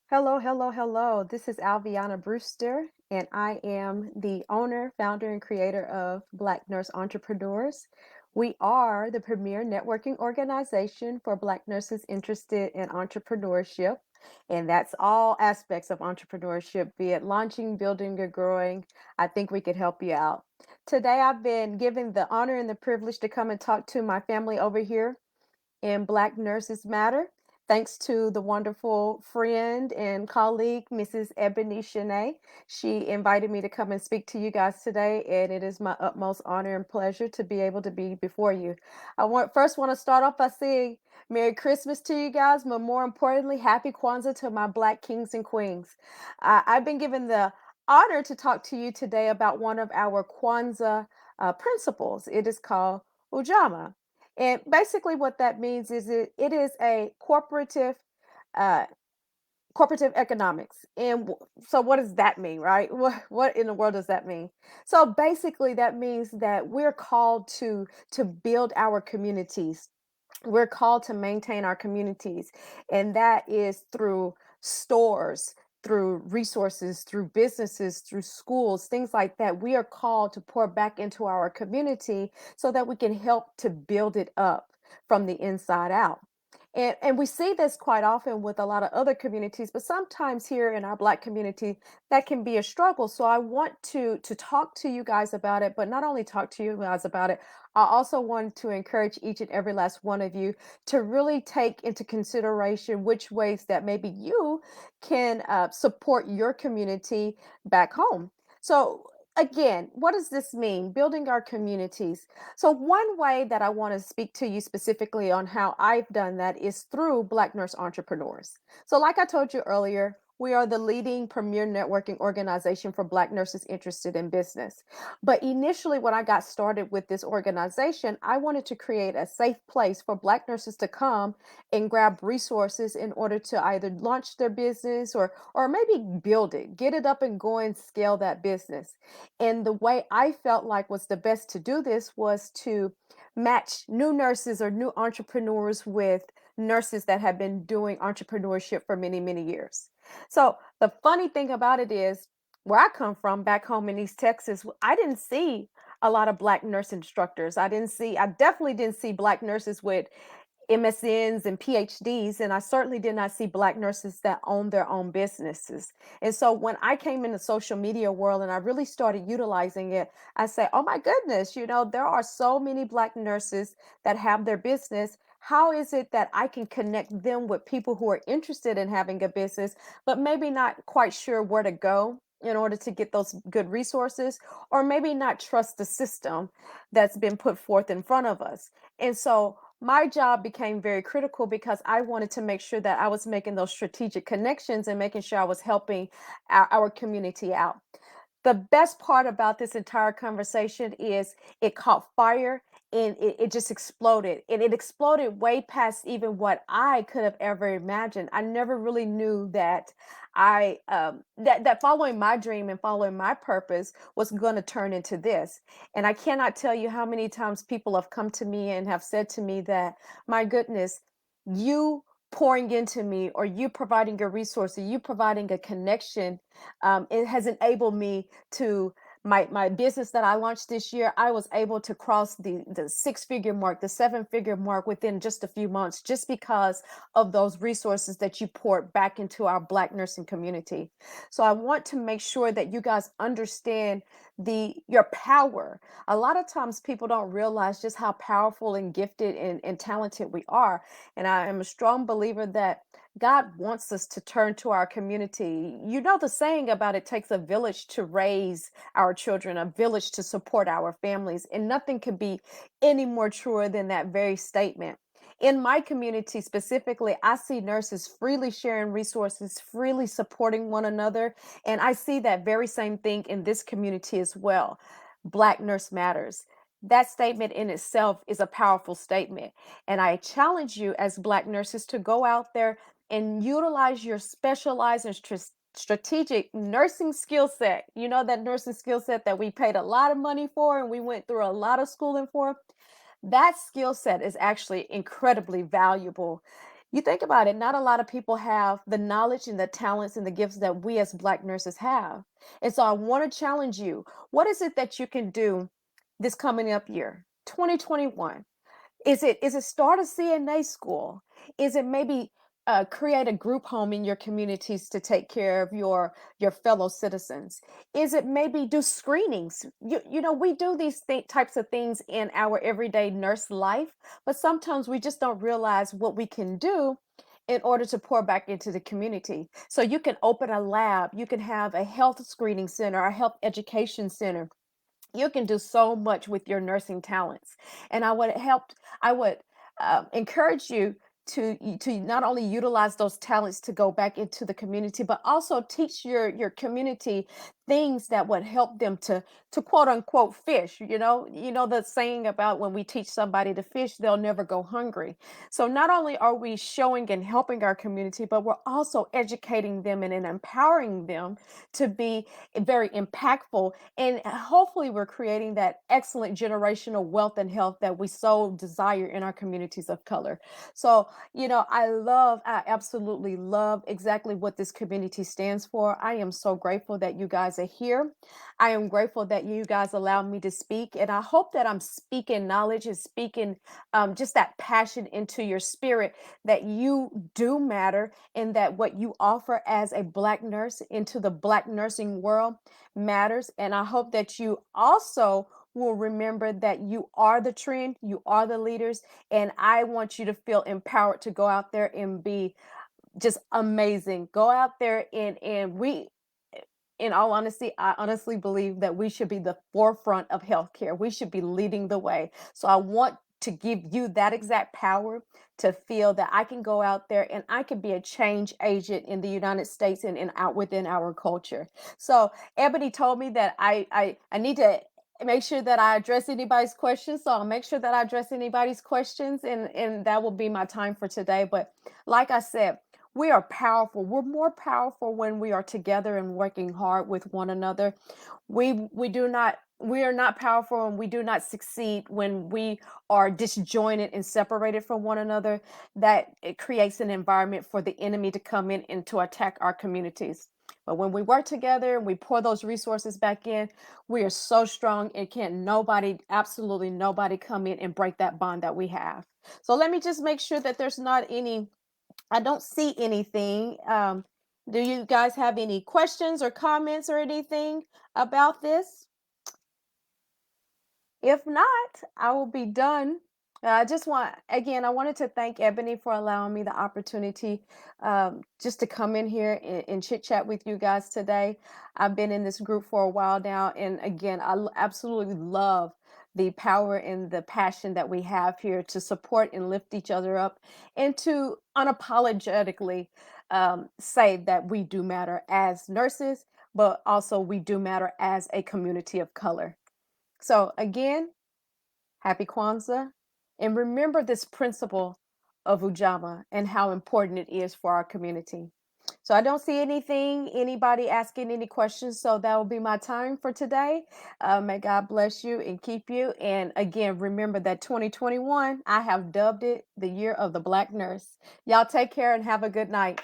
Hello, hello, hello. This is Alviana Brewster, and I am the owner, founder, and creator of Black Nurse Entrepreneurs. We are the premier networking organization for Black nurses interested in entrepreneurship, and that's all aspects of entrepreneurship, be it launching, building, or growing. I think we could help you out. Today, I've been given the honor and the privilege to come and talk to my family over here in Black Nurses Matter. Thanks to the wonderful friend and colleague, Mrs. Ebony Shanae. She invited me to come and speak to you guys today, and it is my utmost honor and pleasure to be able to be before you. I want to start off by saying Merry Christmas to you guys, but more importantly, Happy Kwanzaa to my Black kings and queens. I've been given the honor to talk to you today about one of our Kwanzaa principles. It is called Ujamaa. And basically, what that means is it is a uh, corporative economics. And so, what does that mean, right? What in the world does that mean? So, basically, that means that we're called to build our communities. We're called to maintain our communities, and that is through stores, through resources, through businesses, through schools, things like that. We are called to pour back into our community so that we can help to build it up from the inside out. And we see this quite often with a lot of other communities, but sometimes here in our Black community, that can be a struggle. So I want to talk to you guys about it, but not only talk to you guys about it, I also want to encourage each and every last one of you to really take into consideration which ways that maybe you can support your community back home. So, again, what does this mean? Building our communities. So, one way that I want to speak to you specifically on how I've done that is through Black Nurse Entrepreneurs. So, like I told you earlier, we are the leading premier networking organization for Black nurses interested in business. But initially, when I got started with this organization, I wanted to create a safe place for Black nurses to come and grab resources in order to either launch their business or maybe build it, get it up and going, scale that business. And the way I felt like was the best to do this was to match new nurses or new entrepreneurs with nurses that have been doing entrepreneurship for many, many years. So the funny thing about it is, where I come from, back home in East Texas, I didn't see a lot of Black nurse instructors. I definitely didn't see Black nurses with MSNs and PhDs, and I certainly did not see Black nurses that own their own businesses. And so when I came in the social media world and I really started utilizing it, I say, oh my goodness, there are so many Black nurses that have their business. How is it that I can connect them with people who are interested in having a business, but maybe not quite sure where to go in order to get those good resources, or maybe not trust the system that's been put forth in front of us? And so my job became very critical because I wanted to make sure that I was making those strategic connections and making sure I was helping our community out. The best part about this entire conversation is it caught fire and it just exploded. And it exploded way past even what I could have ever imagined. I never really knew that that following my dream and following my purpose was going to turn into this. And I cannot tell you how many times people have come to me and have said to me that, my goodness, you pouring into me, or you providing a resource, or you providing a connection, it has enabled me to my business that I launched this year. I was able to cross the six-figure mark, the seven-figure mark within just a few months, just because of those resources that you poured back into our Black nursing community. So I want to make sure that you guys understand the your power. A lot of times people don't realize just how powerful and gifted and talented we are. And I am a strong believer that God wants us to turn to our community. You know the saying about it takes a village to raise our children, a village to support our families, and nothing could be any more truer than that very statement. In my community specifically, I see nurses freely sharing resources, freely supporting one another, and I see that very same thing in this community as well. Black Nurse Matters. That statement in itself is a powerful statement. And I challenge you as Black nurses to go out there and utilize your specialized and strategic nursing skill set. You know, that nursing skill set that we paid a lot of money for and we went through a lot of schooling for. That skill set is actually incredibly valuable. You think about it, not a lot of people have the knowledge and the talents and the gifts that we as Black nurses have. And so I want to challenge you. What is it that you can do this coming up year, 2021? Is it start a CNA school? Is it maybe create a group home in your communities to take care of your fellow citizens? Is it maybe do screenings? We do these types of things in our everyday nurse life, but sometimes we just don't realize what we can do in order to pour back into the community. So you can open a lab, you can have a health screening center, a health education center. You can do so much with your nursing talents. And I would encourage you to not only utilize those talents to go back into the community, but also teach your community things that would help them to quote unquote fish. You know the saying about when we teach somebody to fish, they'll never go hungry. So not only are we showing and helping our community, but we're also educating them and empowering them to be very impactful, and hopefully, we're creating that excellent generational wealth and health that we so desire in our communities of color. So, I absolutely love exactly what this community stands for. I am so grateful that you guys are here. I am grateful that you guys allow me to speak. And I hope that I'm speaking knowledge and speaking just that passion into your spirit that you do matter and that what you offer as a Black nurse into the Black nursing world matters. And I hope that you also will remember that you are the trend, you are the leaders, and I want you to feel empowered to go out there and be just amazing. Go out there and we in all honesty, I honestly believe that we should be the forefront of healthcare. We should be leading the way. So I want to give you that exact power to feel that I can go out there and I can be a change agent in the United States and out within our culture. So Ebony told me that I need to make sure that I address anybody's questions. So I'll make sure that I address anybody's questions, and that will be my time for today. But like I said, we are powerful. We're more powerful when we are together and working hard with one another. We are not powerful and we do not succeed when we are disjointed and separated from one another. That it creates an environment for the enemy to come in and to attack our communities. But when we work together and we pour those resources back in, we are so strong and can't nobody, absolutely nobody come in and break that bond that we have. So let me just make sure that there's not any I don't see anything. Do you guys have any questions or comments or anything about this? If not, I will be done. I wanted to thank Ebony for allowing me the opportunity just to come in here and chit chat with you guys today. I've been in this group for a while now. And again, absolutely love the power and the passion that we have here to support and lift each other up and to unapologetically say that we do matter as nurses, but also we do matter as a community of color. So, again, happy Kwanzaa. And remember this principle of Ujamaa and how important it is for our community. So, I don't see anybody asking any questions. So, that will be my time for today. May God bless you and keep you. And again, remember that 2021, I have dubbed it the year of the Black nurse. Y'all take care and have a good night.